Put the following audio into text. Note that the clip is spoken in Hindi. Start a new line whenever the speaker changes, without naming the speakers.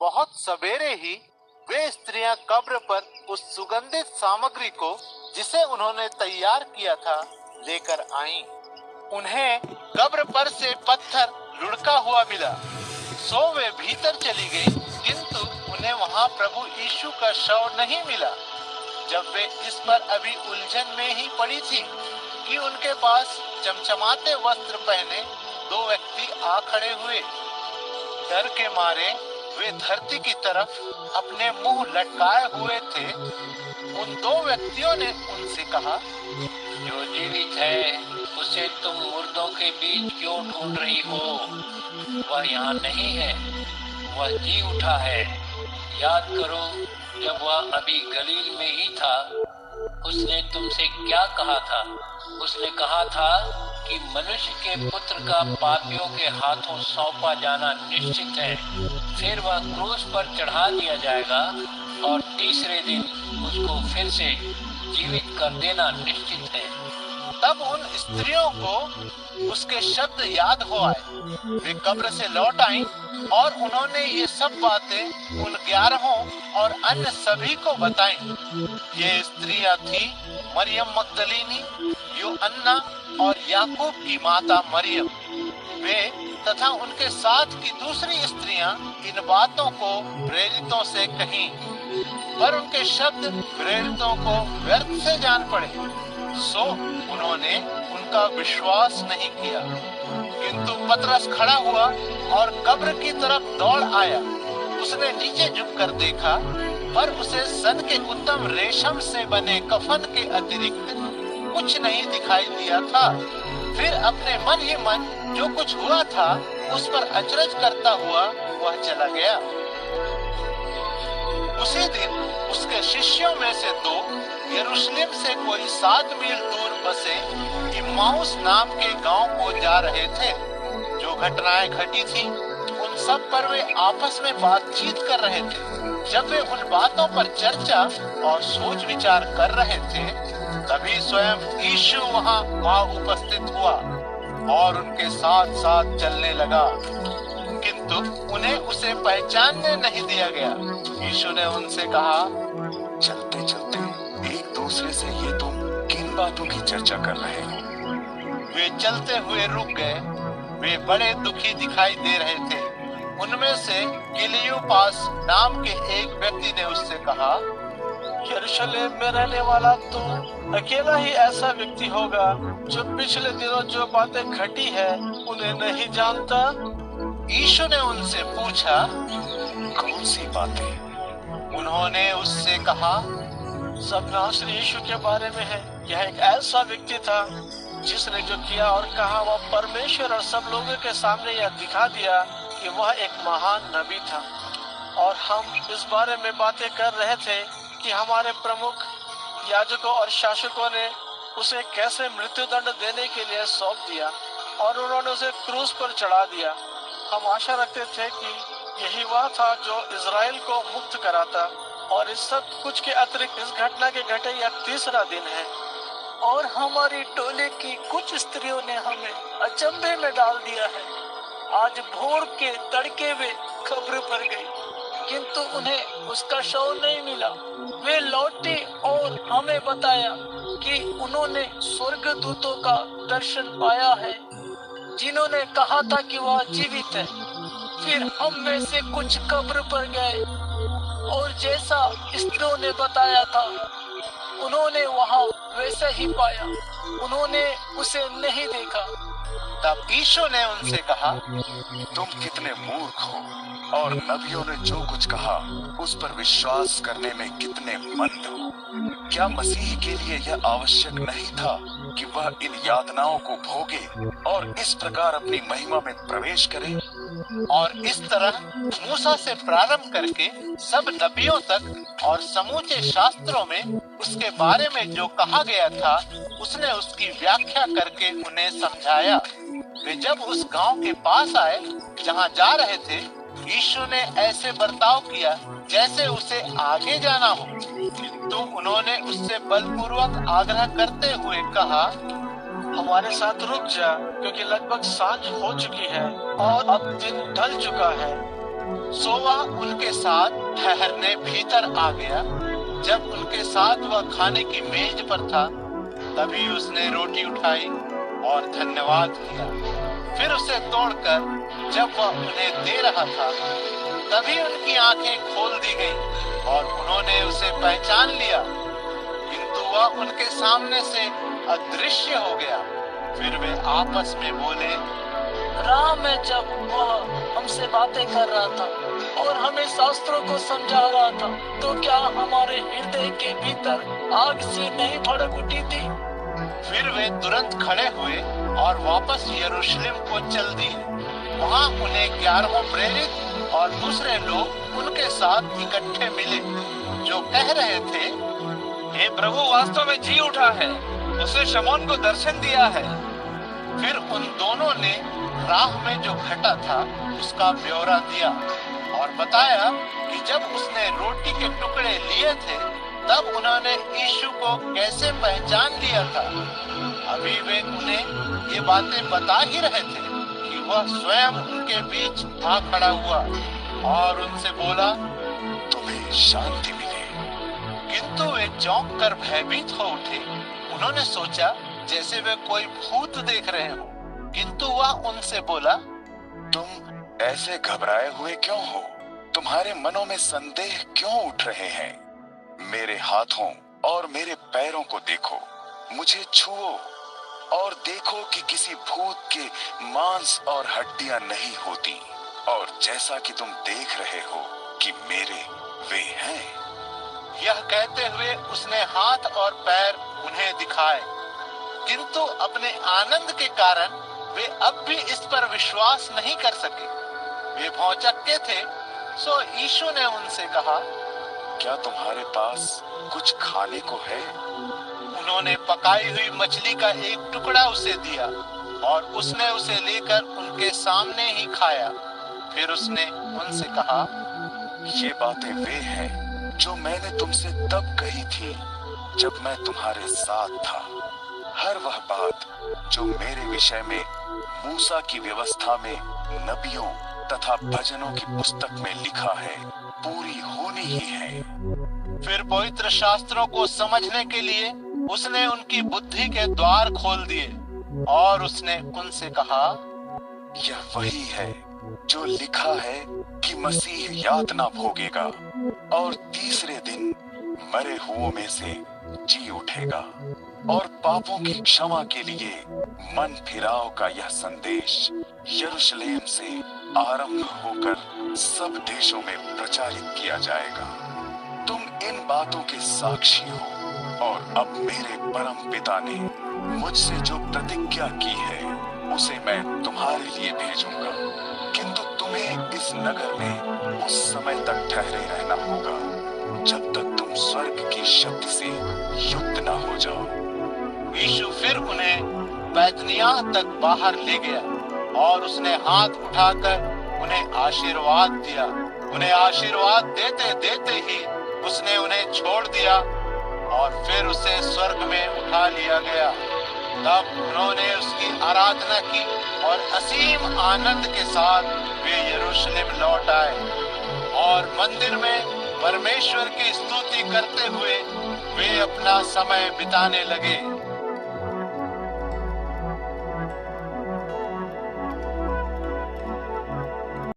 बहुत सवेरे ही वे स्त्रियां कब्र पर उस सुगंधित सामग्री को जिसे उन्होंने तैयार किया था लेकर आईं। उन्हें कब्र पर से पत्थर लुढ़का हुआ मिला, सो वे भीतर चली गई, किंतु उन्हें वहां प्रभु यीशु का शव नहीं मिला। जब वे इस पर अभी उलझन में ही पड़ी थी कि उनके पास चमचमाते वस्त्र पहने दो व्यक्ति आ खड़े हुए। डर के मारे वे धरती की तरफ अपने मुंह लटकाए हुए थे। उन दो व्यक्तियों ने उनसे कहा,
जो जीवित है उसे तुम मुर्दों के बीच क्यों ढूंढ रही हो? वह यहाँ नहीं है, वह जी उठा है। याद करो, जब वह अभी गलील में ही था, उसने तुमसे क्या कहा था? उसने कहा था कि मनुष्य के पुत्र का पापियों के हाथों सौंपा जाना निश्चित है, फिर वह क्रूस पर चढ़ा दिया जाएगा और तीसरे दिन उसको फिर से जीवित कर देना निश्चित है।
तब उन स्त्रियों को उसके शब्द याद हो आए। वे कब्र से लौट आईं और उन्होंने ये सब बातें उन 11 और अन्य सभी को बताईं। ये स्त्रियां थी मरियम मगदलीनी, यूहन्ना और याकूब की माता मरियम। वे तथा उनके साथ की दूसरी स्त्रियां इन बातों को प्रेरितों से कहीं, पर उनके शब्द प्रेरितों को व्यर्थ से जान पड़े, सो उन्होंने उनका विश्वास नहीं किया। किंतु पतरस खड़ा हुआ और कब्र की तरफ दौड़ आया। उसने नीचे झुककर देखा, पर उसे सन के उत्तम रेशम से बने कफन के अतिरिक्त कुछ नहीं दिखाई दिया था। फिर अपने मन ही मन जो कुछ हुआ था उस पर अचरज करता हुआ वह चला गया। उसी दिन उसके शिष्यों में से 2 यरूशलेम से कोई 7 मील दूर बसे इम्माउस नाम के गांव को जा रहे थे। जो घटनाएं घटी थी उन सब पर वे आपस में बातचीत कर रहे थे। जब वे उन बातों पर चर्चा और सोच विचार कर रहे थे, तभी स्वयं यीशु वहां उपस्थित हुआ और उनके साथ साथ चलने लगा, किंतु उन्हें उसे पहचानने नहीं दिया गया। यीशु ने उनसे कहा,
चलते चलते एक दूसरे से ये तुम किन बातों की चर्चा कर रहे हो?
वे चलते हुए रुक गए। वे बड़े दुखी दिखाई दे रहे थे। उनमें से क्लियोपास नाम के एक व्यक्ति ने उससे कहा,
यरूशलेम में रहने वाला तो अकेला ही ऐसा व्यक्ति होगा जो पिछले दिनों जो बातें घटी है उन्हें नहीं जानता।
यीशु ने उनसे पूछा,
कौन सी बातें?
उन्होंने उससे कहा,
सब नासरी यीशु के बारे में है। यह एक ऐसा व्यक्ति था जिसने जो किया और कहा वह परमेश्वर और सब लोगों के सामने यह दिखा दिया कि वह एक महान नबी था। और हम इस बारे में बातें कर रहे थे कि हमारे प्रमुख याजकों और शासकों ने उसे कैसे मृत्यु दंड देने के लिए सौंप दिया और उन्होंने उसे क्रूस पर चढ़ा दिया। हम आशा रखते थे कि यही वह था जो इजराइल को मुक्त कराता। और इस सब कुछ के अतिरिक्त इस घटना के घटे यह 3रा दिन है।
और हमारी टोले की कुछ स्त्रियों ने हमें अचंभे में डाल दिया है। आज भोर के तड़के वे कब्र पर गई, किंतु उन्हें उसका शव नहीं मिला। वे लौटे और हमें बताया कि उन्होंने स्वर्गदूतों का दर्शन पाया है, जिन्होंने कहा था कि वह जीवित है। फिर हम में से कुछ कब्र पर गए और जैसा स्त्रियों ने बताया था उन्होंने वहाँ वैसा ही पाया। उन्होंने उसे नहीं देखा।
तब यीशु ने उनसे कहा,
तुम कितने मूर्ख हो और नबियों ने जो कुछ कहा उस पर विश्वास करने में कितने मंद हो। क्या मसीह के लिए यह आवश्यक नहीं था कि वह इन यातनाओं को भोगे और इस प्रकार अपनी महिमा में प्रवेश करे?
और इस तरह मूसा से प्रारंभ करके सब नबियों तक और समूचे शास्त्रों में उसके बारे में जो कहा गया था उसने उसकी व्याख्या करके उन्हें समझाया। वे जब उस गांव के पास आए जहां जा रहे थे, यीशु ने ऐसे बर्ताव किया जैसे उसे आगे जाना हो, किंतु उन्होंने उससे बलपूर्वक आग्रह करते हुए कहा,
हमारे साथ रुक जा, क्योंकि लगभग सांझ हो चुकी है और अब दिन ढल चुका है।
सो वह उनके साथ ठहरने भीतर आ गया। जब उनके साथ वह खाने की मेज पर था, तभी उसने रोटी उठाई और धन्यवाद किया। फिर उसे तोड़कर जब वह उन्हें दे रहा था, तभी उनकी आंखें खोल दी गईं और उन्होंने उसे पहचान लिया, किंतु वह उनके सामने से अदृश्य हो गया। फिर वे आपस में बोले,
राह में जब वह हमसे बातें कर रहा था और हमें शास्त्रों को समझा रहा था, तो क्या हमारे हृदय के भीतर आग से नहीं भड़क उठी थी?
फिर वे तुरंत खड़े हुए और वापस यरूशलेम को चल दिए। वहाँ उन्हें 11 प्रेरित और दूसरे लोग उनके साथ इकट्ठे मिले, जो कह रहे थे,
हे प्रभु वास्तव में जी उठा है, उसने शमौन को दर्शन दिया है।
फिर उन दोनों ने राह में जो घटा था उसका ब्यौरा दिया और बताया कि जब उसने रोटी के टुकड़े लिए थे, तब उन्होंने यीशु को कैसे पहचान लिया था। अभी वे उन्हें ये बातें बता ही रहे थे कि वह स्वयं उनके बीच आ खड़ा हुआ और उनसे बोला,
तुम्हें शांति मिले।
किंतु वे चौंक कर भयभीत हो उठे। उन्होंने सोचा जैसे वे कोई भूत देख रहे हो। किंतु वह उनसे बोला,
तुम ऐसे घबराए हुए क्यों हो? तुम्हारे मनों में संदेह क्यों उठ रहे हैं? मेरे हाथों और मेरे पैरों को देखो, मुझे छुओ और देखो कि किसी भूत के मांस और हड्डियां नहीं होती, और जैसा कि तुम देख रहे हो कि मेरे वे हैं।
यह कहते हुए उसने हाथ और पैर उन्हें दिखाए, किंतु अपने आनंद के कारण वे अब भी इस पर विश्वास नहीं कर सके। वे भौंचक्के थे। सो यीशु ने उनसे कहा,
क्या तुम्हारे पास कुछ खाने को है?
उन्होंने पकाई हुई मछली का एक टुकड़ा उसे दिया और उसने उसे लेकर उनके सामने ही खाया। फिर उसने उनसे कहा,
ये बातें वे हैं जो मैंने तुमसे तब कही थी जब मैं तुम्हारे साथ था। हर वह बात जो मेरे विषय में मूसा की व्यवस्था में, नबियों तथा भजनों की पुस्तक में लिखा है, पूरी होनी ही है।
फिर पवित्र शास्त्रों को समझने के लिए उसने उनकी बुद्धि के द्वार खोल दिए और उसने उनसे कहा,
यह वही है जो लिखा है कि मसीह यातना भोगेगा और तीसरे दिन मरे हुओं में से जी उठेगा, और पापों की क्षमा के लिए मन फिराव का यह संदेश यरूशलेम से आरंभ होकर सब देशों में प्रचारित किया जाएगा। तुम इन बातों के साक्षी हो, और अब मेरे परम पिता ने मुझसे जो प्रतिज्ञा की है उसे मैं तुम्हारे लिए भेजूंगा, किंतु तुम्हें इस नगर में उस समय तक ठहरे रहना होगा जब तक तुम स्वर्ग की शक्ति से युक्त न हो जाओ।
यीशु फिर उन्हें बैतनिय्याह तक बाहर ले गया और उसने हाथ उठाकर उन्हें आशीर्वाद दिया। उन्हें आशीर्वाद देते देते ही उसने उन्हें छोड़ दिया और फिर उसे स्वर्ग में उठा लिया गया। तब उन्होंने उसकी आराधना की और असीम आनंद के साथ वे यरूशलेम लौट आए और मंदिर में परमेश्वर की स्तुति करते हुए वे अपना समय बिताने लगे।